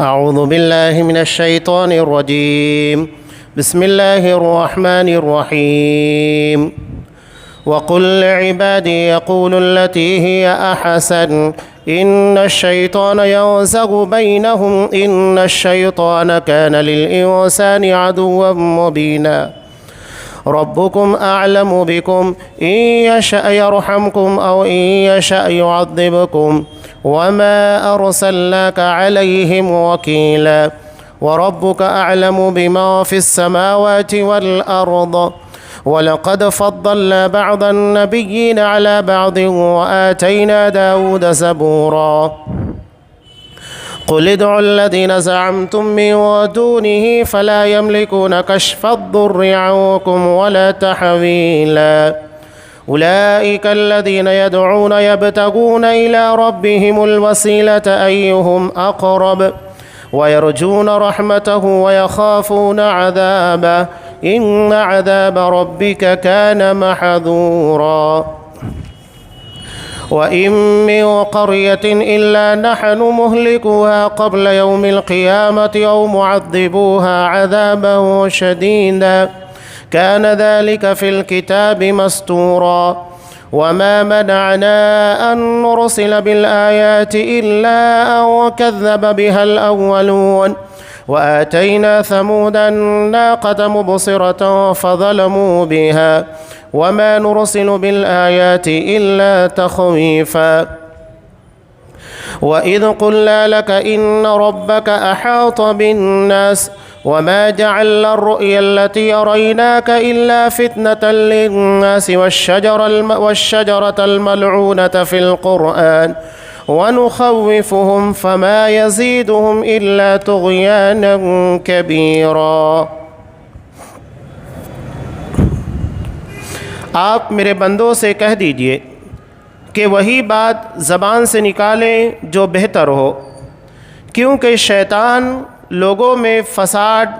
اعوذ باللہ من الشیطان الرجیم بسم اللہ الرحمن الرحیم وقل لعبادی يقولوا التي هي أحسن إن الشيطان ينزغ بينهم إن الشيطان كان للإنسان عدوا مبينا ربكم أعلم بكم إن يشأ يرحمكم أو إن يشأ يعذبكم وما أرسلناك عليهم وكيلا وربك أعلم بما في السماوات والأرض وَلَقَدْ فَضَّلْنَا بَعْضَ النَّبِيِّينَ عَلَى بَعْضٍ وَآتَيْنَا دَاوُودَ زَبُورًا قُلِ ادْعُوا الَّذِينَ زَعَمْتُم مِّن دُونِهِ فَلَا يَمْلِكُونَ كَشْفَ الضُّرِّ عَنكُمْ وَلَا تَحْوِيلًا أُولَئِكَ الَّذِينَ يَدْعُونَ يَبْتَغُونَ إِلَى رَبِّهِمُ الْوَسِيلَةَ أَيُّهُمْ أَقْرَبُ وَيَرْجُونَ رَحْمَتَهُ وَيَخَافُونَ عَذَابَهُ إن عذاب ربك كان محذورا وإن من قرية إلا نحن مهلكوها قبل يوم القيامة أو معذبوها عذابا شديدا كان ذلك في الكتاب مسطورا وما منعنا أن نرسل بالآيات إلا أن كذب بها الأولون وآتينا ثمود الناقة مبصرة فظلموا بها وما نرسل بالآيات إلا تخويفا وإذ قلنا لك إن ربك أحاط بالناس وما جعلنا الرؤيا التي أريناك إلا فتنة للناس والشجرة الملعونة في القرآن وَنُخَوِّفُهُمْ فَمَا يَزِيدُهُمْ إِلَّا طُغْيَانًا كَبِيرًا۔ آپ میرے بندوں سے کہہ دیجئے کہ وہی بات زبان سے نکالیں جو بہتر ہو، کیونکہ شیطان لوگوں میں فساد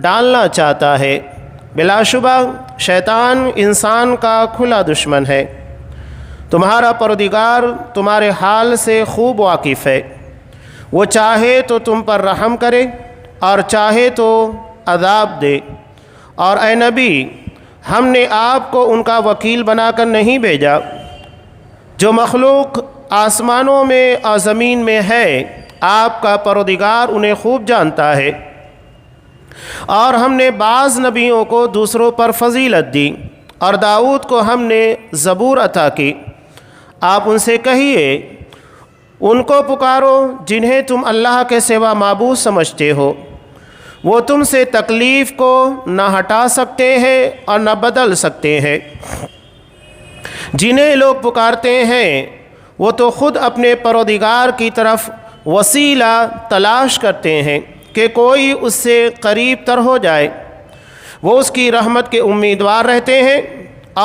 ڈالنا چاہتا ہے۔ بلا شبہ شیطان انسان کا کھلا دشمن ہے۔ تمہارا پروردگار تمہارے حال سے خوب واقف ہے، وہ چاہے تو تم پر رحم کرے اور چاہے تو عذاب دے۔ اور اے نبی، ہم نے آپ کو ان کا وکیل بنا کر نہیں بھیجا، جو مخلوق آسمانوں میں اور زمین میں ہے آپ کا پروردگار انہیں خوب جانتا ہے۔ اور ہم نے بعض نبیوں کو دوسروں پر فضیلت دی، اور داؤد کو ہم نے زبور عطا کی۔ آپ ان سے کہیے، ان کو پکارو جنہیں تم اللہ کے سوا معبود سمجھتے ہو، وہ تم سے تکلیف کو نہ ہٹا سکتے ہیں اور نہ بدل سکتے ہیں۔ جنہیں لوگ پکارتے ہیں وہ تو خود اپنے پروردگار کی طرف وسیلہ تلاش کرتے ہیں کہ کوئی اس سے قریب تر ہو جائے۔ وہ اس کی رحمت کے امیدوار رہتے ہیں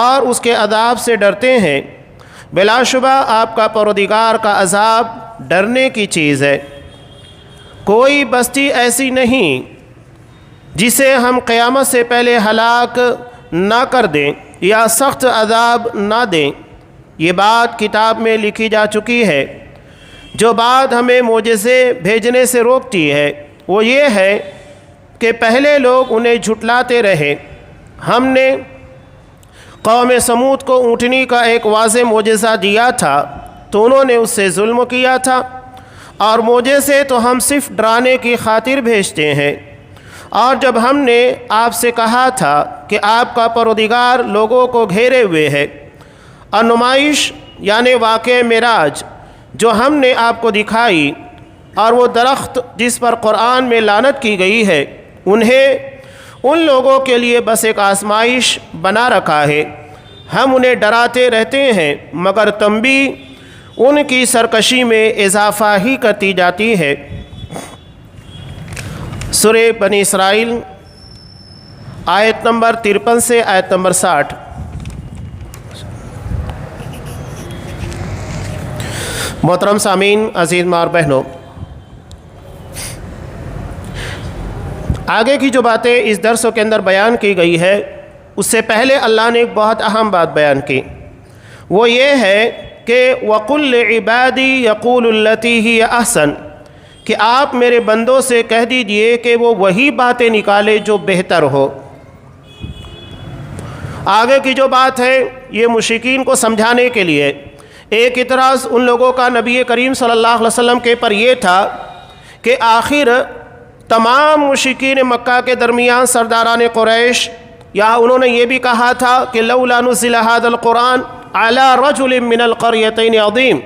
اور اس کے عذاب سے ڈرتے ہیں۔ بلا شبہ آپ کا پروردگار کا عذاب ڈرنے کی چیز ہے۔ کوئی بستی ایسی نہیں جسے ہم قیامت سے پہلے ہلاک نہ کر دیں یا سخت عذاب نہ دیں۔ یہ بات کتاب میں لکھی جا چکی ہے۔ جو بات ہمیں معجزے بھیجنے سے روکتی ہے وہ یہ ہے کہ پہلے لوگ انہیں جھٹلاتے رہے۔ ہم نے قوم سمود کو اونٹنی کا ایک واضح معجزہ دیا تھا تو انہوں نے اس سے ظلم کیا تھا، اور معجزے تو ہم صرف ڈرانے کی خاطر بھیجتے ہیں۔ اور جب ہم نے آپ سے کہا تھا کہ آپ کا پروردگار لوگوں کو گھیرے ہوئے ہے، اور نمائش یعنی واقعہ معراج جو ہم نے آپ کو دکھائی، اور وہ درخت جس پر قرآن میں لعنت کی گئی ہے، انہیں ان لوگوں کے لیے بس ایک آزمائش بنا رکھا ہے۔ ہم انہیں ڈراتے رہتے ہیں مگر تنبیہ ان کی سرکشی میں اضافہ ہی کرتی جاتی ہے۔ سورہ بنی اسرائیل آیت نمبر 53 سے آیت نمبر 60۔ محترم سامعین، عزیز ماں اور بہنوں، آگے کی جو باتیں اس درسوں کے اندر بیان کی گئی ہے اس سے پہلے اللہ نے ایک بہت اہم بات بیان کی، وہ یہ ہے کہ وَقُلْ لِعِبَادِي يَقُولُ الَّتِي هِيَ أَحْسَنُ، کہ آپ میرے بندوں سے کہہ دیجئے کہ وہ وہی باتیں نکالے جو بہتر ہو۔ آگے کی جو بات ہے یہ مشرکین کو سمجھانے کے لیے۔ ایک اعتراض ان لوگوں کا نبی کریم صلی اللہ علیہ وسلم کے پر یہ تھا کہ آخر تمام مشرکین مکہ کے درمیان سرداران قریش یا انہوں نے یہ بھی کہا تھا کہ لولا نزل هذا القرآن على رجل من القريتين عظیم،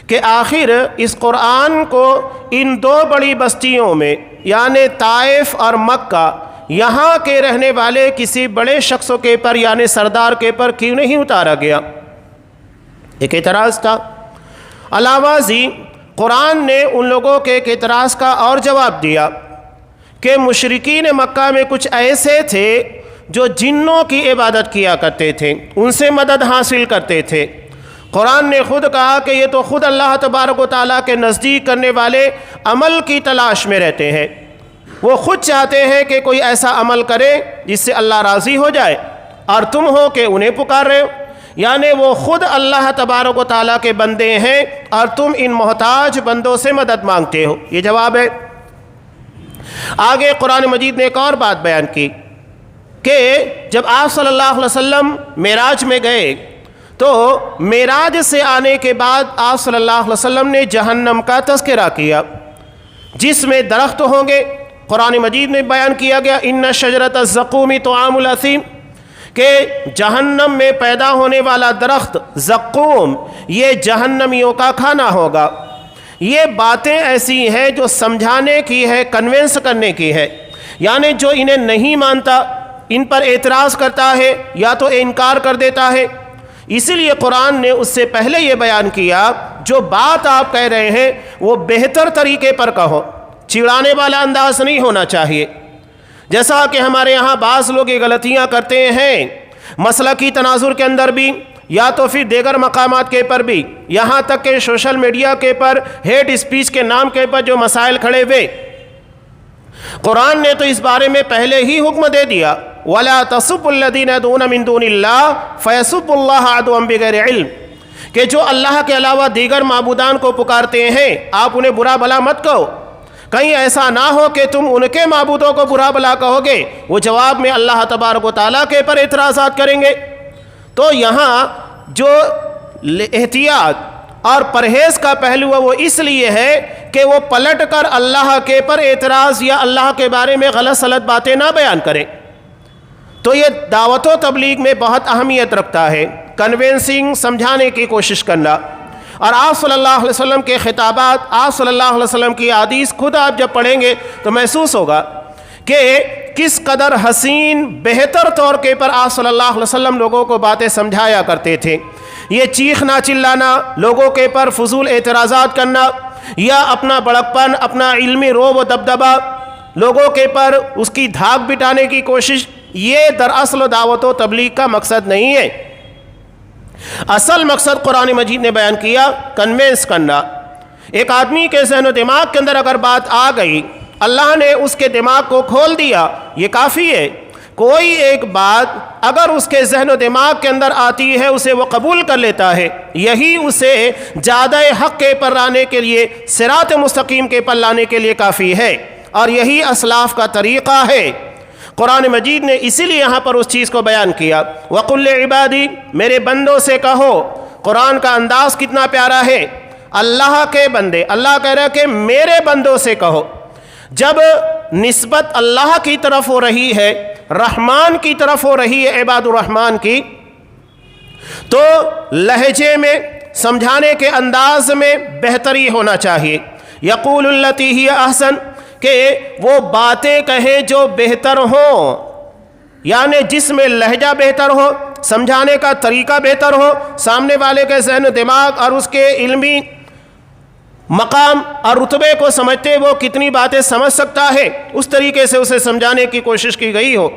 کہ آخر اس قرآن کو ان دو بڑی بستیوں میں یعنی طائف اور مکہ یہاں کے رہنے والے کسی بڑے شخصوں کے پر یعنی سردار کے پر کیوں نہیں اتارا گیا؟ ایک اعتراض تھا۔ علاوہ ازیں قرآن نے ان لوگوں کے ایک اعتراض کا اور جواب دیا کہ مشرکین مکہ میں کچھ ایسے تھے جو جنوں کی عبادت کیا کرتے تھے، ان سے مدد حاصل کرتے تھے۔ قرآن نے خود کہا کہ یہ تو خود اللہ تبارک و تعالیٰ کے نزدیک کرنے والے عمل کی تلاش میں رہتے ہیں، وہ خود چاہتے ہیں کہ کوئی ایسا عمل کرے جس سے اللہ راضی ہو جائے، اور تم ہو کہ انہیں پکار رہے ہو، یعنی وہ خود اللہ تبارک و تعالیٰ کے بندے ہیں اور تم ان محتاج بندوں سے مدد مانگتے ہو۔ یہ جواب ہے۔ آگے قرآن مجید نے ایک اور بات بیان کی کہ جب آپ صلی اللہ علیہ وسلم معراج میں گئے تو معراج سے آنے کے بعد آپ صلی اللہ علیہ وسلم نے جہنم کا تذکرہ کیا جس میں درخت ہوں گے۔ قرآن مجید میں بیان کیا گیا ان شجرۃ الزقوم طعام الاثیم، کہ جہنم میں پیدا ہونے والا درخت زقوم یہ جہنمیوں کا کھانا ہوگا۔ یہ باتیں ایسی ہیں جو سمجھانے کی ہے، کنونس کرنے کی ہے، یعنی جو انہیں نہیں مانتا، ان پر اعتراض کرتا ہے یا تو انکار کر دیتا ہے، اسی لیے قرآن نے اس سے پہلے یہ بیان کیا جو بات آپ کہہ رہے ہیں وہ بہتر طریقے پر کہو، چڑھانے والا انداز نہیں ہونا چاہیے۔ جیسا کہ ہمارے یہاں بعض لوگ یہ غلطیاں کرتے ہیں مسلکی تناظر کے اندر بھی یا تو پھر دیگر مقامات کے پر بھی، یہاں تک کہ سوشل میڈیا کے پر ہیٹ اسپیچ کے نام کے پر جو مسائل کھڑے ہوئے، قرآن نے تو اس بارے میں پہلے ہی حکم دے دیا وَلَا تَسُبُّوا الَّذِينَ يَدْعُونَ مِن دُونِ اللَّهِ فَيَسُبُّوا اللَّهَ عَدْوًا بِغَيْرِ عِلْمٍ، کہ جو اللہ کے علاوہ دیگر معبودان کو پکارتے ہیں آپ انہیں برا بھلا مت کہو، کہیں ایسا نہ ہو کہ تم ان کے معبودوں کو برا بھلا کہو گے، وہ جواب میں اللہ تبارک و تعالیٰ کے پر اعتراضات کریں گے۔ تو یہاں جو احتیاط اور پرہیز کا پہلو ہے وہ اس لیے ہے کہ وہ پلٹ کر اللہ کے پر اعتراض یا اللہ کے بارے میں غلط سلط باتیں نہ بیان کریں۔ تو یہ دعوت و تبلیغ میں بہت اہمیت رکھتا ہے، کنونسنگ، سمجھانے کی کوشش کرنا۔ اور آپ صلی اللہ علیہ وسلم کے خطابات، آپ صلی اللہ علیہ وسلم کی حدیث خود آپ جب پڑھیں گے تو محسوس ہوگا کہ کس قدر حسین بہتر طور کے پر آپ صلی اللہ علیہ وسلم لوگوں کو باتیں سمجھایا کرتے تھے۔ یہ چیخنا چلانا، لوگوں کے پر فضول اعتراضات کرنا یا اپنا بڑکپن، اپنا علمی روب و دبدبہ لوگوں کے پر اس کی دھاک بٹانے کی کوشش، یہ دراصل دعوت و تبلیغ کا مقصد نہیں ہے۔ اصل مقصد قرآن مجید نے بیان کیا کنوینس کرنا۔ ایک آدمی کے ذہن و دماغ کے اندر اگر بات آ گئی، اللہ نے اس کے دماغ کو کھول دیا، یہ کافی ہے۔ کوئی ایک بات اگر اس کے ذہن و دماغ کے اندر آتی ہے اسے وہ قبول کر لیتا ہے، یہی اسے زیادہ حق کے پر لانے کے لیے، صراط مستقیم کے پر لانے کے لیے کافی ہے، اور یہی اسلاف کا طریقہ ہے۔ قرآن مجید نے اسی لیے یہاں پر اس چیز کو بیان کیا وَقُلْ لِعِبَادِي، میرے بندوں سے کہو۔ قرآن کا انداز کتنا پیارا ہے، اللہ کے بندے، اللہ کہہ رہا ہے کہ میرے بندوں سے کہو۔ جب نسبت اللہ کی طرف ہو رہی ہے، رحمان کی طرف ہو رہی ہے، عباد الرحمن کی، تو لہجے میں، سمجھانے کے انداز میں بہتری ہونا چاہیے۔ یقول التی ہی احسن، کہ وہ باتیں کہیں جو بہتر ہوں، یعنی جس میں لہجہ بہتر ہو، سمجھانے کا طریقہ بہتر ہو، سامنے والے کے ذہن و دماغ اور اس کے علمی مقام اور رتبے کو سمجھتے وہ کتنی باتیں سمجھ سکتا ہے، اس طریقے سے اسے سمجھانے کی کوشش کی گئی ہو۔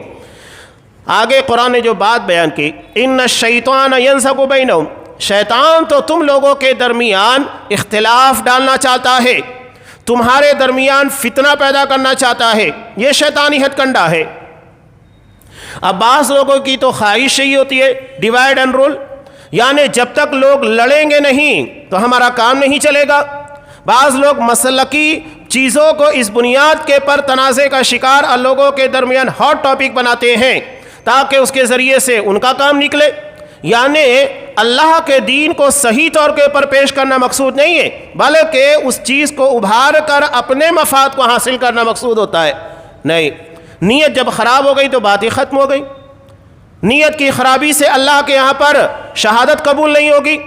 آگے قرآن نے جو بات بیان کی ان الشیطان ینزغ بینہم، شیطان تو تم لوگوں کے درمیان اختلاف ڈالنا چاہتا ہے، تمہارے درمیان فتنہ پیدا کرنا چاہتا ہے، یہ شیطانی ہتھ کنڈا ہے۔ اب بعض لوگوں کی تو خواہش یہی ہوتی ہے ڈیوائڈ اینڈ رول، یعنی جب تک لوگ لڑیں گے نہیں تو ہمارا کام نہیں چلے گا۔ بعض لوگ مسلکی چیزوں کو اس بنیاد کے پر تنازع کا شکار اور لوگوں کے درمیان ہاٹ ٹاپک بناتے ہیں تاکہ اس کے ذریعے سے ان کا کام نکلے. یعنی اللہ کے دین کو صحیح طور کے پر پیش کرنا مقصود نہیں ہے، بلکہ اس چیز کو ابھار کر اپنے مفاد کو حاصل کرنا مقصود ہوتا ہے. نہیں، نیت جب خراب ہو گئی تو بات ہی ختم ہو گئی. نیت کی خرابی سے اللہ کے یہاں پر شہادت قبول نہیں ہوگی.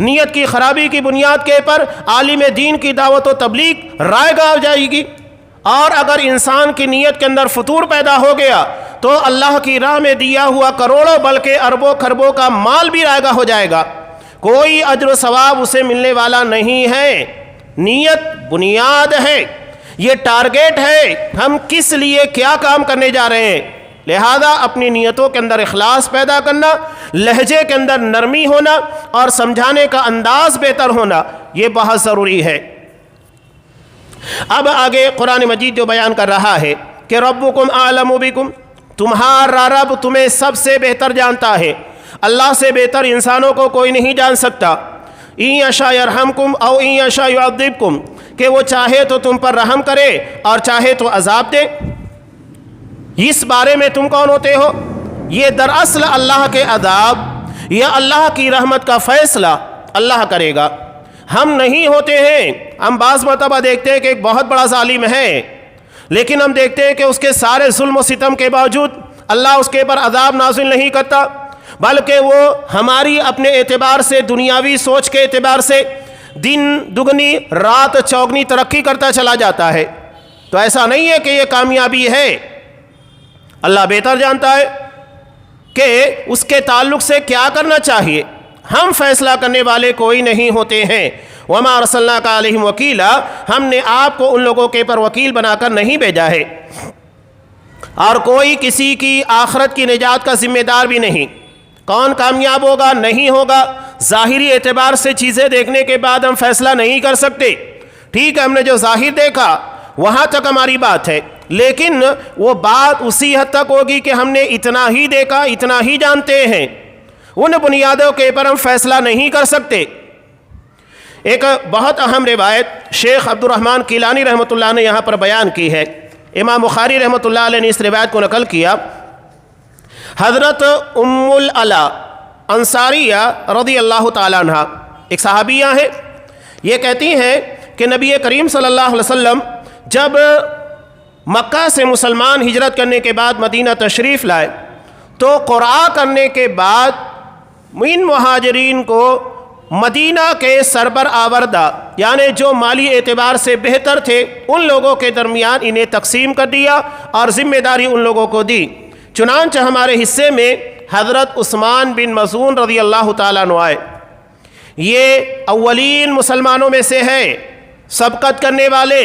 نیت کی خرابی کی بنیاد کے پر عالم دین کی دعوت و تبلیغ رائے گاہ ہو جائے گی. اور اگر انسان کی نیت کے اندر فطور پیدا ہو گیا تو اللہ کی راہ میں دیا ہوا کروڑوں بلکہ اربوں خربوں کا مال بھی رائے گاہ ہو جائے گا، کوئی اجر و ثواب اسے ملنے والا نہیں ہے. نیت بنیاد ہے، یہ ٹارگیٹ ہے، ہم کس لیے کیا کام کرنے جا رہے ہیں. لہذا اپنی نیتوں کے اندر اخلاص پیدا کرنا، لہجے کے اندر نرمی ہونا اور سمجھانے کا انداز بہتر ہونا، یہ بہت ضروری ہے. اب آگے قرآن مجید جو بیان کر رہا ہے کہ ربکم اعلم بکم، تمہارا رب تمہیں سب سے بہتر جانتا ہے. اللہ سے بہتر انسانوں کو کوئی نہیں جان سکتا. ان یشاء یرحمکم او ان یشاء یعذبکم، کہ وہ چاہے تو تم پر رحم کرے اور چاہے تو عذاب دے. اس بارے میں تم کون ہوتے ہو؟ یہ دراصل اللہ کے عذاب یا اللہ کی رحمت کا فیصلہ اللہ کرے گا، ہم نہیں ہوتے ہیں. ہم بعض مرتبہ دیکھتے ہیں کہ ایک بہت بڑا ظالم ہے، لیکن ہم دیکھتے ہیں کہ اس کے سارے ظلم و ستم کے باوجود اللہ اس کے پر عذاب نازل نہیں کرتا، بلکہ وہ ہماری اپنے اعتبار سے، دنیاوی سوچ کے اعتبار سے دن دگنی رات چوگنی ترقی کرتا چلا جاتا ہے. تو ایسا نہیں ہے کہ یہ کامیابی ہے. اللہ بہتر جانتا ہے کہ اس کے تعلق سے کیا کرنا چاہیے. ہم فیصلہ کرنے والے کوئی نہیں ہوتے ہیں. وما ارسلناک علیہم وکیلا، ہم نے آپ کو ان لوگوں کے پر وکیل بنا کر نہیں بھیجا ہے، اور کوئی کسی کی آخرت کی نجات کا ذمہ دار بھی نہیں. کون کامیاب ہوگا نہیں ہوگا ظاہری اعتبار سے چیزیں دیکھنے کے بعد ہم فیصلہ نہیں کر سکتے. ٹھیک ہے، ہم نے جو ظاہر دیکھا وہاں تک ہماری بات ہے، لیکن وہ بات اسی حد تک ہوگی کہ ہم نے اتنا ہی دیکھا، اتنا ہی جانتے ہیں. ان بنیادوں کے پر ہم فیصلہ نہیں کر سکتے. ایک بہت اہم روایت شیخ عبد الرحمن کیلانی رحمۃ اللہ نے یہاں پر بیان کی ہے. امام بخاری رحمۃ اللہ علیہ نے اس روایت کو نقل کیا. حضرت ام العلا انصاریہ رضی اللہ تعالیٰ عنہ ایک صحابیہ ہیں. یہ کہتی ہیں کہ نبی کریم صلی اللہ علیہ وسلم جب مکہ سے مسلمان ہجرت کرنے کے بعد مدینہ تشریف لائے تو قرعہ کرنے کے بعد ان مہاجرین کو مدینہ کے سربر آوردہ، یعنی جو مالی اعتبار سے بہتر تھے، ان لوگوں کے درمیان انہیں تقسیم کر دیا اور ذمہ داری ان لوگوں کو دی. چنانچہ ہمارے حصے میں حضرت عثمان بن مظعون رضی اللہ تعالیٰ عنہ آئے. یہ اولین مسلمانوں میں سے ہے، سبقت کرنے والے،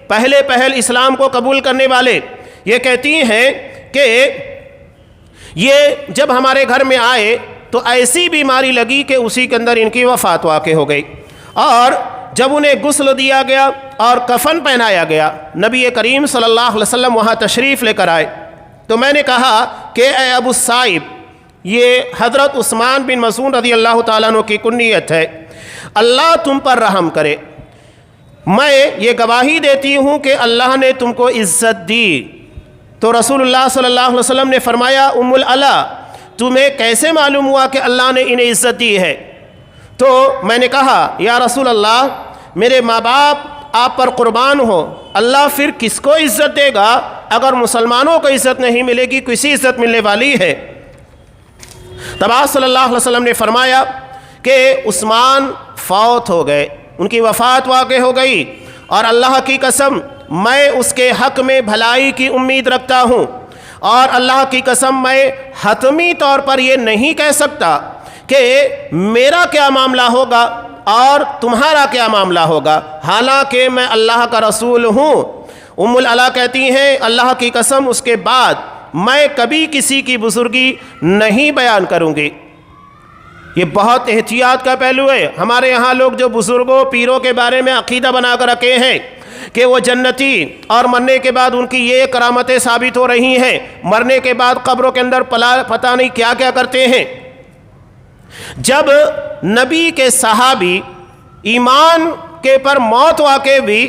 پہل اسلام کو قبول کرنے والے. یہ کہتی ہیں کہ یہ جب ہمارے گھر میں آئے تو ایسی بیماری لگی کہ اسی کے اندر ان کی وفات واقع ہو گئی. اور جب انہیں غسل دیا گیا اور کفن پہنایا گیا، نبی کریم صلی اللہ علیہ وسلم وہاں تشریف لے کر آئے. تو میں نے کہا کہ اے ابو الصائب، یہ حضرت عثمان بن مظعون رضی اللہ تعالیٰ عنہ کی کنیت ہے، اللہ تم پر رحم کرے. میں یہ گواہی دیتی ہوں کہ اللہ نے تم کو عزت دی. تو رسول اللہ صلی اللہ علیہ وسلم نے فرمایا، ام العلا، تمہیں کیسے معلوم ہوا کہ اللہ نے انہیں عزت دی ہے؟ تو میں نے کہا، یا رسول اللہ، میرے ماں باپ آپ پر قربان ہو، اللہ پھر کس کو عزت دے گا؟ اگر مسلمانوں کو عزت نہیں ملے گی، کسی عزت ملنے والی ہے؟ تب آپ صلی اللہ علیہ وسلم نے فرمایا کہ عثمان فوت ہو گئے، ان کی وفات واقع ہو گئی، اور اللہ کی قسم میں اس کے حق میں بھلائی کی امید رکھتا ہوں، اور اللہ کی قسم میں حتمی طور پر یہ نہیں کہہ سکتا کہ میرا کیا معاملہ ہوگا اور تمہارا کیا معاملہ ہوگا، حالانکہ میں اللہ کا رسول ہوں. ام العلا کہتی ہیں، اللہ کی قسم اس کے بعد میں کبھی کسی کی بزرگی نہیں بیان کروں گی. یہ بہت احتیاط کا پہلو ہے. ہمارے یہاں لوگ جو بزرگوں پیروں کے بارے میں عقیدہ بنا کر رکھے ہیں کہ وہ جنتی اور مرنے کے بعد ان کی یہ کرامتیں ثابت ہو رہی ہیں، مرنے کے بعد قبروں کے اندر پتہ نہیں کیا کیا کرتے ہیں. جب نبی کے صحابی ایمان کے پر موت واقع ہوئی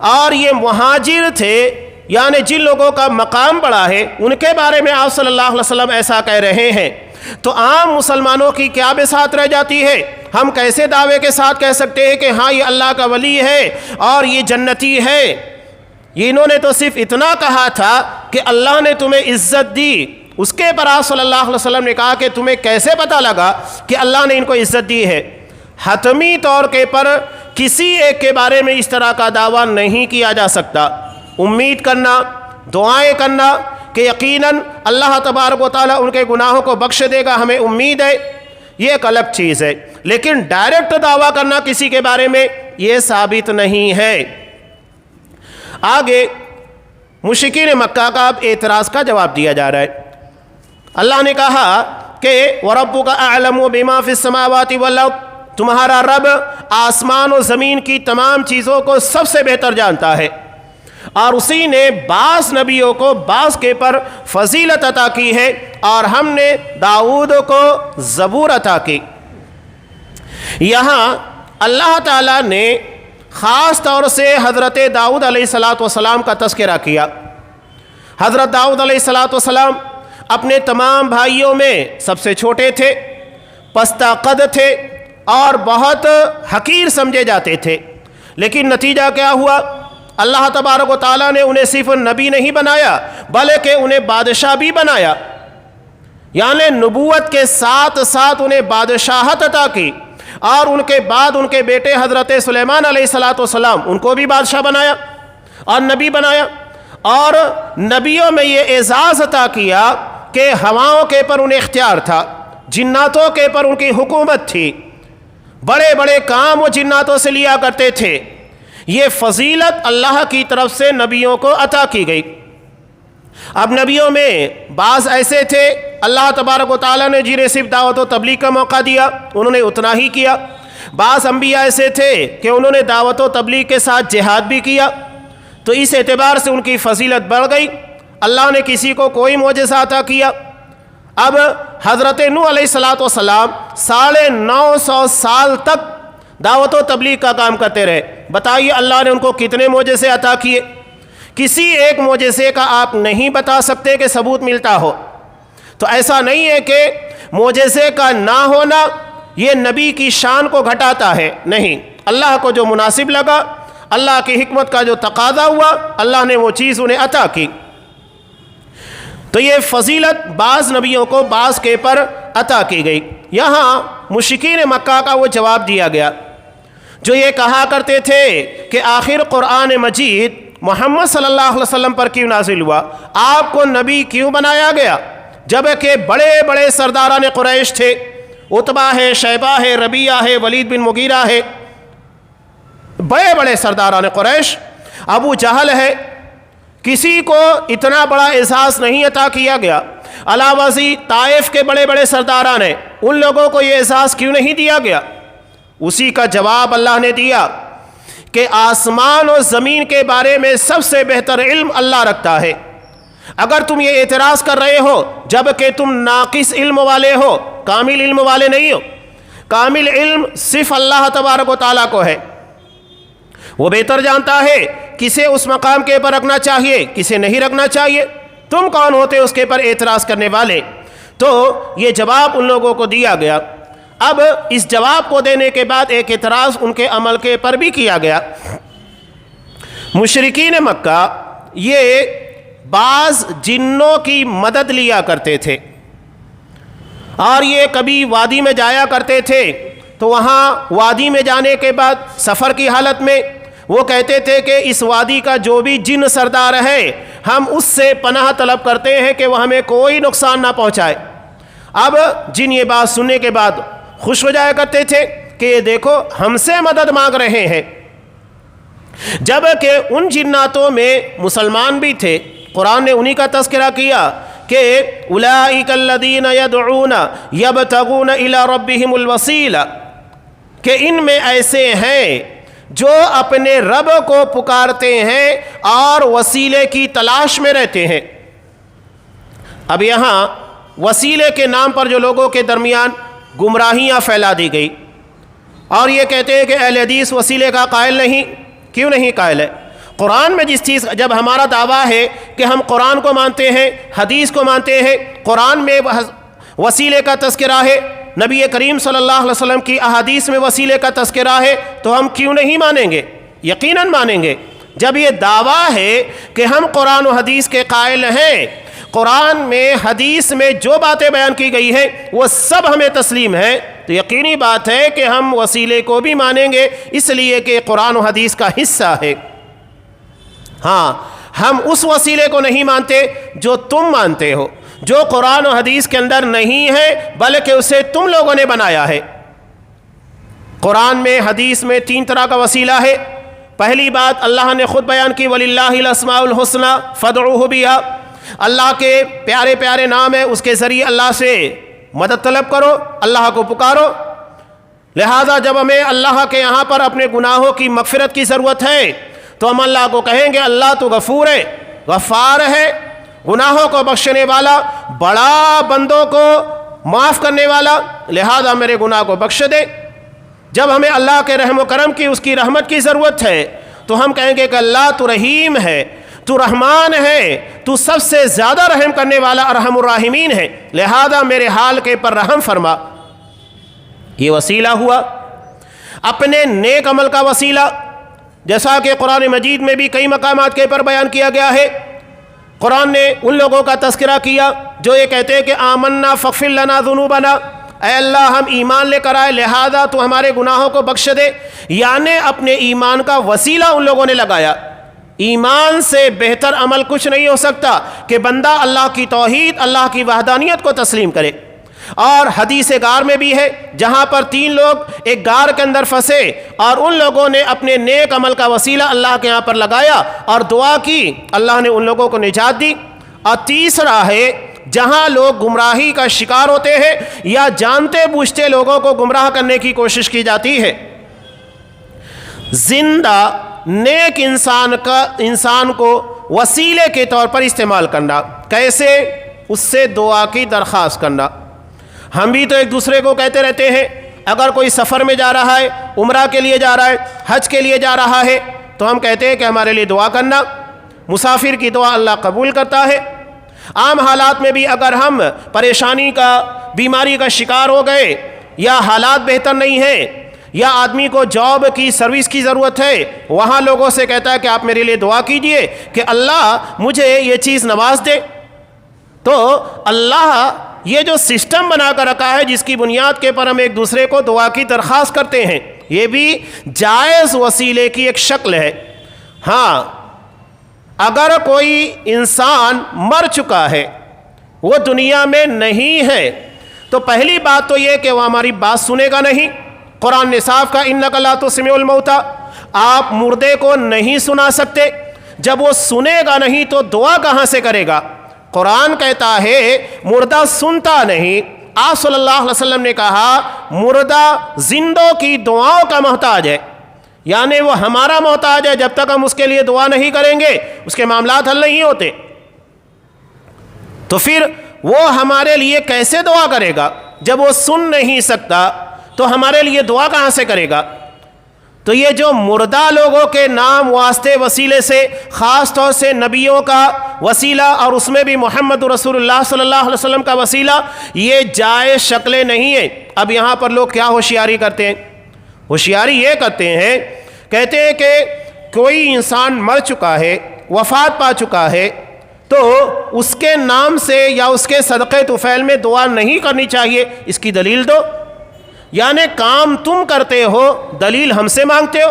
اور یہ مہاجر تھے، یعنی جن لوگوں کا مقام بڑا ہے، ان کے بارے میں آپ صلی اللہ علیہ وسلم ایسا کہہ رہے ہیں، تو عام مسلمانوں کی کیا بساط رہ جاتی ہے؟ ہم کیسے دعوے کے ساتھ کہہ سکتے ہیں کہ ہاں یہ اللہ کا ولی ہے اور یہ جنتی ہے؟ یہ انہوں نے تو صرف اتنا کہا تھا کہ اللہ نے تمہیں عزت دی، اس کے پر آپ صلی اللہ علیہ وسلم نے کہا کہ تمہیں کیسے پتہ لگا کہ اللہ نے ان کو عزت دی ہے؟ حتمی طور کے پر کسی ایک کے بارے میں اس طرح کا دعویٰ نہیں کیا جا سکتا۔ امید کرنا، دعائیں کرنا کہ یقیناً اللہ تبارک و تعالیٰ ان کے گناہوں کو بخش دے گا، ہمیں امید ہے، یہ ایک الگ چیز ہے، لیکن ڈائریکٹ دعویٰ کرنا کسی کے بارے میں یہ ثابت نہیں ہے۔ آگے مشرکین مکہ کا اب اعتراض کا جواب دیا جا رہا ہے۔ اللہ نے کہا کہ وَرَبُّكَ أَعْلَمُ بِمَا فِي السَّمَاوَاتِ وَالْأَرْضِ، تمہارا رب آسمان و زمین کی تمام چیزوں کو سب سے بہتر جانتا ہے، اور اسی نے بعض نبیوں کو بعض کے پر فضیلت عطا کی ہے، اور ہم نے داؤد کو زبور عطا کی۔ یہاں اللہ تعالیٰ نے خاص طور سے حضرت داؤد علیہ السلام کا تذکرہ کیا۔ حضرت داؤد علیہ السلام اپنے تمام بھائیوں میں سب سے چھوٹے تھے، پستہ قد تھے اور بہت حقیر سمجھے جاتے تھے، لیکن نتیجہ کیا ہوا؟ اللہ تبارک و تعالیٰ نے انہیں صرف نبی نہیں بنایا بلکہ انہیں بادشاہ بھی بنایا، یعنی نبوت کے ساتھ ساتھ انہیں بادشاہت عطا کی، اور ان کے بعد ان کے بیٹے حضرت سلیمان علیہ السلام ان کو بھی بادشاہ بنایا اور نبی بنایا، اور نبیوں میں یہ اعزاز عطا کیا کہ ہواؤں کے پر انہیں اختیار تھا، جناتوں کے پر ان کی حکومت تھی، بڑے بڑے کام وہ جناتوں سے لیا کرتے تھے۔ یہ فضیلت اللہ کی طرف سے نبیوں کو عطا کی گئی۔ اب نبیوں میں بعض ایسے تھے اللہ تبارک و تعالیٰ نے جنہیں صرف دعوت و تبلیغ کا موقع دیا، انہوں نے اتنا ہی کیا۔ بعض انبیاء ایسے تھے کہ انہوں نے دعوت و تبلیغ کے ساتھ جہاد بھی کیا، تو اس اعتبار سے ان کی فضیلت بڑھ گئی۔ اللہ نے کسی کو کوئی معجزہ عطا کیا۔ اب حضرت نوح علیہ السلام 950 سال تک دعوت و تبلیغ کا کام کرتے رہے۔ بتائیے اللہ نے ان کو کتنے معجزے عطا کیے؟ کسی ایک معجزے کا آپ نہیں بتا سکتے کہ ثبوت ملتا ہو۔ تو ایسا نہیں ہے کہ معجزے کا نہ ہونا یہ نبی کی شان کو گھٹاتا ہے، نہیں، اللہ کو جو مناسب لگا، اللہ کی حکمت کا جو تقاضا ہوا، اللہ نے وہ چیز انہیں عطا کی۔ تو یہ فضیلت بعض نبیوں کو بعض کے پر عطا کی گئی۔ یہاں مشرکین مکہ کا وہ جواب دیا گیا جو یہ کہا کرتے تھے کہ آخر قرآن مجید محمد صلی اللہ علیہ وسلم پر کیوں نازل ہوا؟ آپ کو نبی کیوں بنایا گیا؟ جبکہ بڑے بڑے سرداران قریش تھے، عتبہ ہے، شیبہ ہے، ربیعہ ہے، ولید بن مغیرہ ہے، بڑے بڑے سرداران قریش، ابو جہل ہے، کسی کو اتنا بڑا اعزاز نہیں عطا کیا گیا۔ علاوہ ازیں طائف کے بڑے بڑے سرداران ہیں، ان لوگوں کو یہ اعزاز کیوں نہیں دیا گیا؟ اسی کا جواب اللہ نے دیا کہ آسمان و زمین کے بارے میں سب سے بہتر علم اللہ رکھتا ہے۔ اگر تم یہ اعتراض کر رہے ہو جبکہ تم ناقص علم والے ہو، کامل علم والے نہیں ہو، کامل علم صرف اللہ تبارک و تعالیٰ کو ہے، وہ بہتر جانتا ہے کسے اس مقام کے پر رکھنا چاہیے، کسے نہیں رکھنا چاہیے، تم کون ہوتے اس کے پر اعتراض کرنے والے؟ تو یہ جواب ان لوگوں کو دیا گیا۔ اب اس جواب کو دینے کے بعد ایک اعتراض ان کے عمل کے پر بھی کیا گیا۔ مشرکین مکہ یہ بعض جنوں کی مدد لیا کرتے تھے، اور یہ کبھی وادی میں جایا کرتے تھے، تو وہاں وادی میں جانے کے بعد سفر کی حالت میں وہ کہتے تھے کہ اس وادی کا جو بھی جن سردار ہے ہم اس سے پناہ طلب کرتے ہیں کہ وہ ہمیں کوئی نقصان نہ پہنچائے۔ اب جن یہ بات سننے کے بعد خوش ہو جایا کرتے تھے کہ یہ دیکھو ہم سے مدد مانگ رہے ہیں، جبکہ ان جناتوں میں مسلمان بھی تھے۔ قرآن نے انہی کا تذکرہ کیا کہ اولئک الذین یدعون یبتغون الی ربہم الوسیلہ، کہ ان میں ایسے ہیں جو اپنے رب کو پکارتے ہیں اور وسیلے کی تلاش میں رہتے ہیں۔ اب یہاں وسیلے کے نام پر جو لوگوں کے درمیان گمراہیاں پھیلا دی گئی، اور یہ کہتے ہیں کہ اہل حدیث وسیلے کا قائل نہیں۔ کیوں نہیں قائل ہے؟ قرآن میں جس چیز، جب ہمارا دعویٰ ہے کہ ہم قرآن کو مانتے ہیں، حدیث کو مانتے ہیں، قرآن میں وسیلے کا تذکرہ ہے، نبی کریم صلی اللہ علیہ وسلم کی احادیث میں وسیلے کا تذکرہ ہے، تو ہم کیوں نہیں مانیں گے؟ یقیناً مانیں گے۔ جب یہ دعویٰ ہے کہ ہم قرآن و حدیث کے قائل ہیں، قرآن میں حدیث میں جو باتیں بیان کی گئی ہیں وہ سب ہمیں تسلیم ہیں، تو یقینی بات ہے کہ ہم وسیلے کو بھی مانیں گے، اس لیے کہ قرآن و حدیث کا حصہ ہے۔ ہاں، ہم اس وسیلے کو نہیں مانتے جو تم مانتے ہو، جو قرآن و حدیث کے اندر نہیں ہے بلکہ اسے تم لوگوں نے بنایا ہے۔ قرآن میں، حدیث میں 3 طرح کا وسیلہ ہے۔ پہلی بات اللہ نے خود بیان کی، وَلِلَّهِ الْأَسْمَاءُ الْحُسْنَى فَادْعُوهُ بِهَا، اللہ کے پیارے پیارے نام ہیں، اس کے ذریعے اللہ سے مدد طلب کرو، اللہ کو پکارو۔ لہذا جب ہمیں اللہ کے یہاں پر اپنے گناہوں کی مغفرت کی ضرورت ہے تو ہم اللہ کو کہیں گے اللہ تو غفور ہے، غفار ہے، گناہوں کو بخشنے والا، بڑا بندوں کو معاف کرنے والا، لہذا میرے گناہ کو بخش دے۔ جب ہمیں اللہ کے رحم و کرم کی، اس کی رحمت کی ضرورت ہے تو ہم کہیں گے کہ اللہ تو رحیم ہے، تو رحمان ہے، تو سب سے زیادہ رحم کرنے والا ارحم الراحمین ہے، لہذا میرے حال کے پر رحم فرما۔ یہ وسیلہ ہوا۔ اپنے نیک عمل کا وسیلہ، جیسا کہ قرآن مجید میں بھی کئی مقامات کے پر بیان کیا گیا ہے۔ قرآن نے ان لوگوں کا تذکرہ کیا جو یہ کہتے ہیں کہ آمنا فاغفر لنا ذنوبنا، اے اللہ ہم ایمان لے کر آئے لہذا تو ہمارے گناہوں کو بخش دے، یعنی اپنے ایمان کا وسیلہ ان لوگوں نے لگایا۔ ایمان سے بہتر عمل کچھ نہیں ہو سکتا کہ بندہ اللہ کی توحید، اللہ کی وحدانیت کو تسلیم کرے۔ اور حدیث غار میں بھی ہے، جہاں پر 3 لوگ ایک غار کے اندر پھنسے اور ان لوگوں نے اپنے نیک عمل کا وسیلہ اللہ کے یہاں پر لگایا اور دعا کی، اللہ نے ان لوگوں کو نجات دی۔ اور تیسرا ہے جہاں لوگ گمراہی کا شکار ہوتے ہیں یا جانتے بوجھتے لوگوں کو گمراہ کرنے کی کوشش کی جاتی ہے، زندہ نیک انسان کو وسیلے کے طور پر استعمال کرنا۔ کیسے؟ اس سے دعا کی درخواست کرنا۔ ہم بھی تو ایک دوسرے کو کہتے رہتے ہیں، اگر کوئی سفر میں جا رہا ہے، عمرہ کے لیے جا رہا ہے، حج کے لیے جا رہا ہے، تو ہم کہتے ہیں کہ ہمارے لیے دعا کرنا۔ مسافر کی دعا اللہ قبول کرتا ہے۔ عام حالات میں بھی اگر ہم پریشانی کا، بیماری کا شکار ہو گئے یا حالات بہتر نہیں ہیں یا آدمی کو جاب کی، سروس کی ضرورت ہے، وہاں لوگوں سے کہتا ہے کہ آپ میرے لیے دعا کیجئے کہ اللہ مجھے یہ چیز نواز دے۔ تو اللہ یہ جو سسٹم بنا کر رکھا ہے جس کی بنیاد کے پر ہم ایک دوسرے کو دعا کی درخواست کرتے ہیں، یہ بھی جائز وسیلے کی ایک شکل ہے۔ ہاں، اگر کوئی انسان مر چکا ہے، وہ دنیا میں نہیں ہے، تو پہلی بات تو یہ کہ وہ ہماری بات سنے گا نہیں۔ قرآن نے صاف کہا اِنَّکَ لَا تُسْمِعُ الْمَوْتَى، آپ مردے کو نہیں سنا سکتے۔ جب وہ سنے گا نہیں تو دعا کہاں سے کرے گا؟ قرآن کہتا ہے مردہ سنتا نہیں۔ آپ صلی اللہ علیہ وسلم نے کہا مردہ زندوں کی دعاؤں کا محتاج ہے، یعنی وہ ہمارا محتاج ہے، جب تک ہم اس کے لیے دعا نہیں کریں گے اس کے معاملات حل نہیں ہوتے۔ تو پھر وہ ہمارے لیے کیسے دعا کرے گا؟ جب وہ سن نہیں سکتا تو ہمارے لیے دعا کہاں سے کرے گا؟ تو یہ جو مردہ لوگوں کے نام واسطے وسیلے سے، خاص طور سے نبیوں کا وسیلہ اور اس میں بھی محمد رسول اللہ صلی اللہ علیہ وسلم کا وسیلہ، یہ جائز شکلیں نہیں ہیں۔ اب یہاں پر لوگ کیا ہوشیاری کرتے ہیں؟ ہوشیاری یہ کرتے ہیں، کہتے ہیں کہ کوئی انسان مر چکا ہے، وفات پا چکا ہے، تو اس کے نام سے یا اس کے صدقے طفیل میں دعا نہیں کرنی چاہیے، اس کی دلیل دو۔ یعنی کام تم کرتے ہو، دلیل ہم سے مانگتے ہو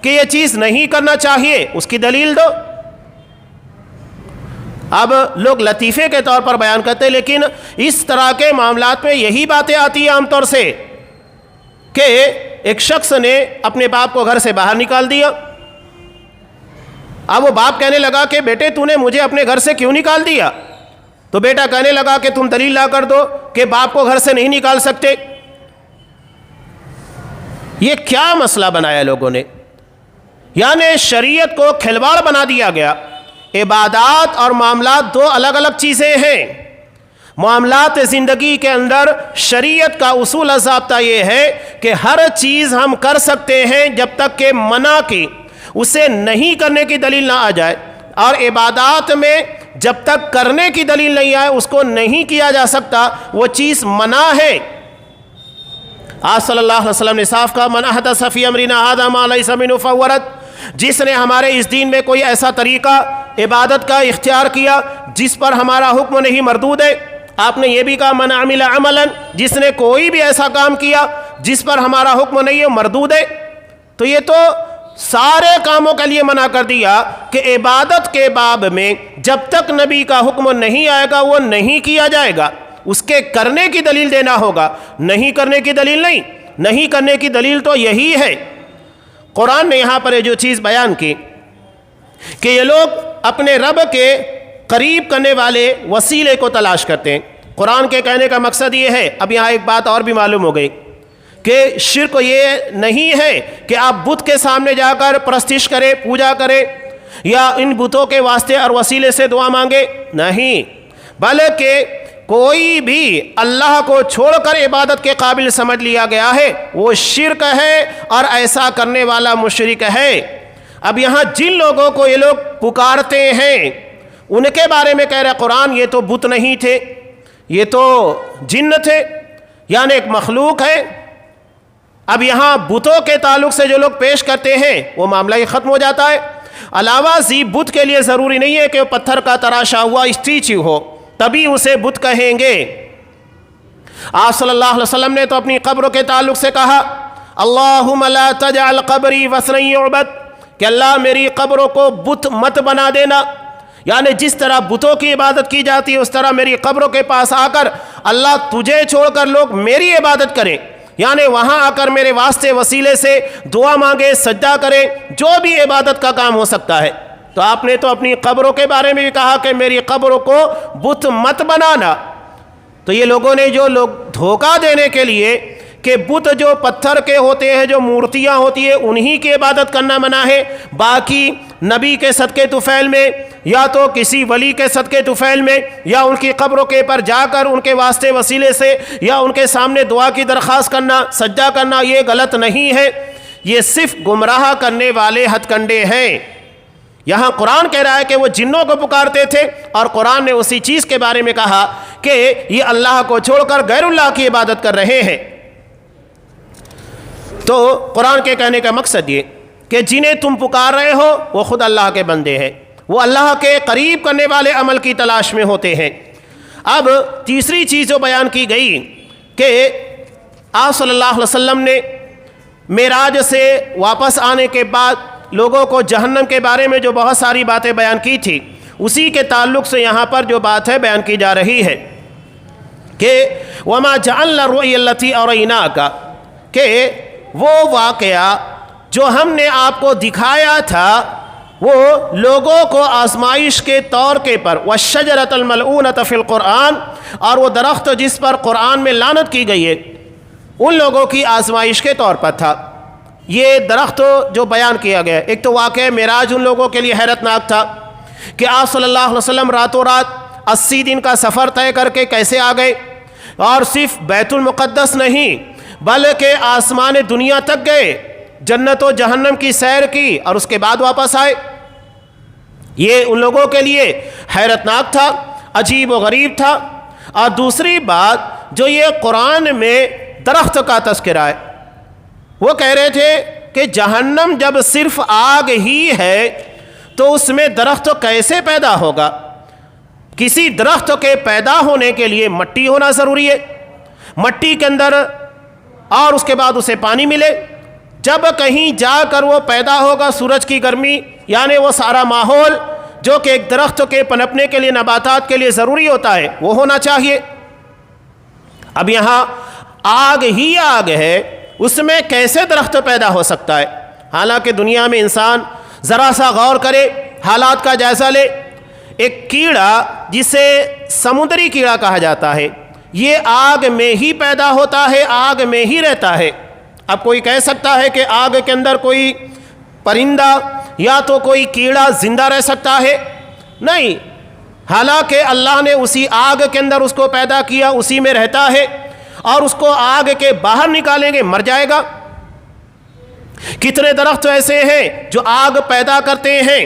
کہ یہ چیز نہیں کرنا چاہیے، اس کی دلیل دو۔ اب لوگ لطیفے کے طور پر بیان کرتے ہیں، لیکن اس طرح کے معاملات میں یہی باتیں آتی ہیں عام طور سے کہ ایک شخص نے اپنے باپ کو گھر سے باہر نکال دیا۔ اب وہ باپ کہنے لگا کہ بیٹے تو نے مجھے اپنے گھر سے کیوں نکال دیا؟ تو بیٹا کہنے لگا کہ تم دلیل لا کر دو کہ باپ کو گھر سے نہیں نکال سکتے۔ یہ کیا مسئلہ بنایا لوگوں نے؟ یعنی شریعت کو کھلواڑ بنا دیا گیا۔ عبادات اور معاملات دو الگ الگ چیزیں ہیں۔ معاملات زندگی کے اندر شریعت کا اصول ضابطہ یہ ہے کہ ہر چیز ہم کر سکتے ہیں جب تک کہ منع کی اسے نہیں کرنے کی دلیل نہ آ جائے، اور عبادات میں جب تک کرنے کی دلیل نہیں آئے اس کو نہیں کیا جا سکتا، وہ چیز منع ہے۔ آج صلی اللہ علیہ وسلم نے صاف کہا، من احدث فی امرنا ھذا ما لیس منہ فہو رد، جس نے ہمارے اس دین میں کوئی ایسا طریقہ عبادت کا اختیار کیا جس پر ہمارا حکم نہیں، مردود ہے۔ آپ نے یہ بھی کہا من عمل عملا، جس نے کوئی بھی ایسا کام کیا جس پر ہمارا حکم نہیں ہے، مردود ہے۔ تو یہ تو سارے کاموں کے لیے منع کر دیا کہ عبادت کے باب میں جب تک نبی کا حکم نہیں آئے گا وہ نہیں کیا جائے گا، اس کے کرنے کی دلیل دینا ہوگا، نہیں کرنے کی دلیل نہیں۔ نہیں کرنے کی دلیل تو یہی ہے۔ قرآن نے یہاں پر جو چیز بیان کی کہ یہ لوگ اپنے رب کے قریب کرنے والے وسیلے کو تلاش کرتے ہیں۔ قرآن کے کہنے کا مقصد یہ ہے، اب یہاں ایک بات اور بھی معلوم ہو گئی کہ شرک یہ نہیں ہے کہ آپ بت کے سامنے جا کر پرستش کریں، پوجا کریں، یا ان بتوں کے واسطے اور وسیلے سے دعا مانگے، نہیں، بلکہ کوئی بھی اللہ کو چھوڑ کر عبادت کے قابل سمجھ لیا گیا ہے وہ شرک ہے، اور ایسا کرنے والا مشرک ہے۔ اب یہاں جن لوگوں کو یہ لوگ پکارتے ہیں ان کے بارے میں کہہ رہا قرآن، یہ تو بت نہیں تھے، یہ تو جن تھے، یعنی ایک مخلوق ہے۔ اب یہاں بتوں کے تعلق سے جو لوگ پیش کرتے ہیں وہ معاملہ ہی ختم ہو جاتا ہے۔ علاوہ ازیں بت کے لیے ضروری نہیں ہے کہ وہ پتھر کا تراشا ہوا اسٹیچو ہو تبھی اسے بت کہیں گے۔ آپ صلی اللہ علیہ وسلم نے تو اپنی قبر کے تعلق سے کہا، اللہم لا تجعل قبری وثنا یعبد، کہ اللہ میری قبروں کو بت مت بنا دینا، یعنی جس طرح بتوں کی عبادت کی جاتی ہے اس طرح میری قبروں کے پاس آ کر اللہ تجھے چھوڑ کر لوگ میری عبادت کریں، یعنی وہاں آ کر میرے واسطے وسیلے سے دعا مانگے، سجدہ کریں، جو بھی عبادت کا کام ہو سکتا ہے۔ تو آپ نے تو اپنی قبروں کے بارے میں بھی کہا کہ میری قبروں کو بت مت بنانا۔ تو یہ لوگوں نے جو لوگ دھوکہ دینے کے لیے کہ بت جو پتھر کے ہوتے ہیں، جو مورتیاں ہوتی ہیں، انہی کی عبادت کرنا منع ہے، باقی نبی کے صدقے طفیل میں یا تو کسی ولی کے صدقے طفیل میں یا ان کی قبروں کے پر جا کر ان کے واسطے وسیلے سے یا ان کے سامنے دعا کی درخواست کرنا، سجدہ کرنا، یہ غلط نہیں ہے، یہ صرف گمراہ کرنے والے ہتھ کنڈے ہیں۔ یہاں قرآن کہہ رہا ہے کہ وہ جنوں کو پکارتے تھے، اور قرآن نے اسی چیز کے بارے میں کہا کہ یہ اللہ کو چھوڑ کر غیر اللہ کی عبادت کر رہے ہیں۔ تو قرآن کے کہنے کا مقصد یہ کہ جنہیں تم پکار رہے ہو وہ خود اللہ کے بندے ہیں، وہ اللہ کے قریب کرنے والے عمل کی تلاش میں ہوتے ہیں۔ اب تیسری چیز جو بیان کی گئی کہ آپ صلی اللہ علیہ وسلم نے معراج سے واپس آنے کے بعد لوگوں کو جہنم کے بارے میں جو بہت ساری باتیں بیان کی تھی، اسی کے تعلق سے یہاں پر جو بات ہے بیان کی جا رہی ہے کہ وَمَا جَعَلْنَا الرُّؤْيَا الَّتِي أَرَيْنَاكَ، کہ وہ واقعہ جو ہم نے آپ کو دکھایا تھا وہ لوگوں کو آزمائش کے طور کے پر، وَالشَّجَرَةَ الْمَلْعُونَةَ فِي الْقُرْآنِ، اور وہ درخت جس پر قرآن میں لعنت کی گئی ہے ان لوگوں کی آزمائش کے طور پر تھا۔ یہ درخت جو بیان کیا گیا، ایک تو واقعہ معراج ان لوگوں کے لیے حیرت ناک تھا کہ آپ صلی اللہ علیہ وسلم راتوں رات 80 دن کا سفر طے کر کے کیسے آ گئے، اور صرف بیت المقدس نہیں بلکہ آسمان دنیا تک گئے، جنت و جہنم کی سیر کی اور اس کے بعد واپس آئے۔ یہ ان لوگوں کے لیے حیرت ناک تھا، عجیب و غریب تھا۔ اور دوسری بات جو یہ قرآن میں درخت کا تذکرہ ہے، وہ کہہ رہے تھے کہ جہنم جب صرف آگ ہی ہے تو اس میں درخت کیسے پیدا ہوگا؟ کسی درخت کے پیدا ہونے کے لیے مٹی ہونا ضروری ہے، مٹی کے اندر اور اس کے بعد اسے پانی ملے، جب کہیں جا کر وہ پیدا ہوگا سورج کی گرمی، یعنی وہ سارا ماحول جو کہ ایک درخت کے پنپنے کے لیے، نباتات کے لیے ضروری ہوتا ہے، وہ ہونا چاہیے۔ اب یہاں آگ ہی آگ ہے، اس میں کیسے درخت پیدا ہو سکتا ہے؟ حالانکہ دنیا میں انسان ذرا سا غور کرے، حالات کا جائزہ لے، ایک کیڑا جسے سمندری کیڑا کہا جاتا ہے، یہ آگ میں ہی پیدا ہوتا ہے، آگ میں ہی رہتا ہے۔ اب کوئی کہہ سکتا ہے کہ آگ کے اندر کوئی پرندہ یا تو کوئی کیڑا زندہ رہ سکتا ہے؟ نہیں، حالانکہ اللہ نے اسی آگ کے اندر اس کو پیدا کیا، اسی میں رہتا ہے، اور اس کو آگ کے باہر نکالیں گے مر جائے گا۔ کتنے درخت ایسے ہیں جو آگ پیدا کرتے ہیں.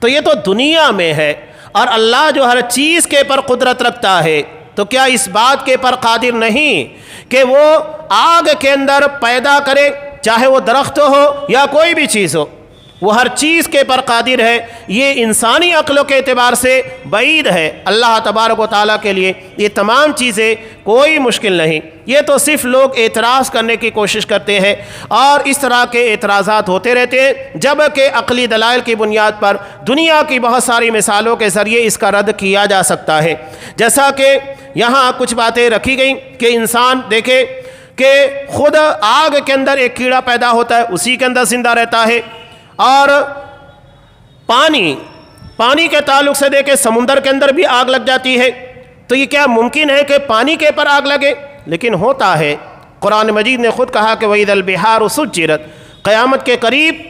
تو یہ تو دنیا میں ہے، اور اللہ جو ہر چیز کے پر قدرت رکھتا ہے تو کیا اس بات کے پر قادر نہیں کہ وہ آگ کے اندر پیدا کرے، چاہے وہ درخت ہو یا کوئی بھی چیز ہو، وہ ہر چیز کے پر قادر ہے. یہ انسانی عقلوں کے اعتبار سے بعید ہے. اللہ تبارک و تعالیٰ کے لیے یہ تمام چیزیں کوئی مشکل نہیں. یہ تو صرف لوگ اعتراض کرنے کی کوشش کرتے ہیں، اور اس طرح کے اعتراضات ہوتے رہتے ہیں، جبکہ عقلی دلائل کی بنیاد پر دنیا کی بہت ساری مثالوں کے ذریعے اس کا رد کیا جا سکتا ہے. جیسا کہ یہاں کچھ باتیں رکھی گئیں کہ انسان دیکھے کہ خود آگ کے اندر ایک کیڑا پیدا ہوتا ہے، اسی کے اندر زندہ رہتا ہے. اور پانی کے تعلق سے دیکھیں سمندر کے اندر بھی آگ لگ جاتی ہے. تو یہ کیا ممکن ہے کہ پانی کے پر آگ لگے؟ لیکن ہوتا ہے. قرآن مجید نے خود کہا کہ وَإِذَا الْبِحَارُ سُجِّرَتْ، قیامت کے قریب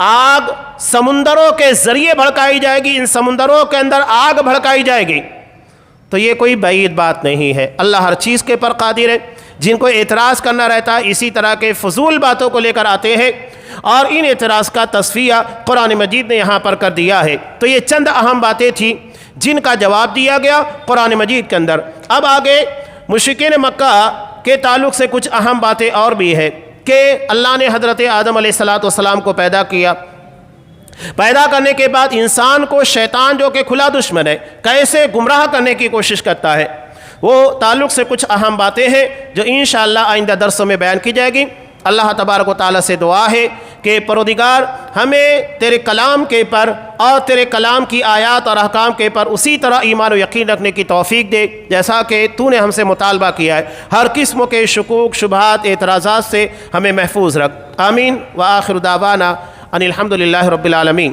آگ سمندروں کے ذریعے بھڑکائی جائے گی، ان سمندروں کے اندر آگ بھڑکائی جائے گی. تو یہ کوئی بعید بات نہیں ہے. اللہ ہر چیز کے پر قادر ہے. جن کو اعتراض کرنا رہتا ہے اسی طرح کے فضول باتوں کو لے کر آتے ہیں، اور ان اعتراض کا تصفیہ قرآن مجید نے یہاں پر کر دیا ہے. تو یہ چند اہم باتیں تھیں جن کا جواب دیا گیا قرآن مجید کے اندر. اب آگے مشرکین مکہ کے تعلق سے کچھ اہم باتیں اور بھی ہے کہ اللہ نے حضرت آدم علیہ السلام کو پیدا کیا. پیدا کرنے کے بعد انسان کو شیطان جو کہ کھلا دشمن ہے کیسے گمراہ کرنے کی کوشش کرتا ہے، وہ تعلق سے کچھ اہم باتیں ہیں جو انشاءاللہ آئندہ درسوں میں بیان کی جائے گی. اللہ تبارک و تعالیٰ سے دعا ہے کہ پروردگار ہمیں تیرے کلام کے پر اور تیرے کلام کی آیات اور احکام کے پر اسی طرح ایمان و یقین رکھنے کی توفیق دے جیسا کہ تو نے ہم سے مطالبہ کیا ہے. ہر قسم کے شکوک، شبہات، اعتراضات سے ہمیں محفوظ رکھ. آمین. وآخر دعوانا ان الحمد للہ رب العالمین.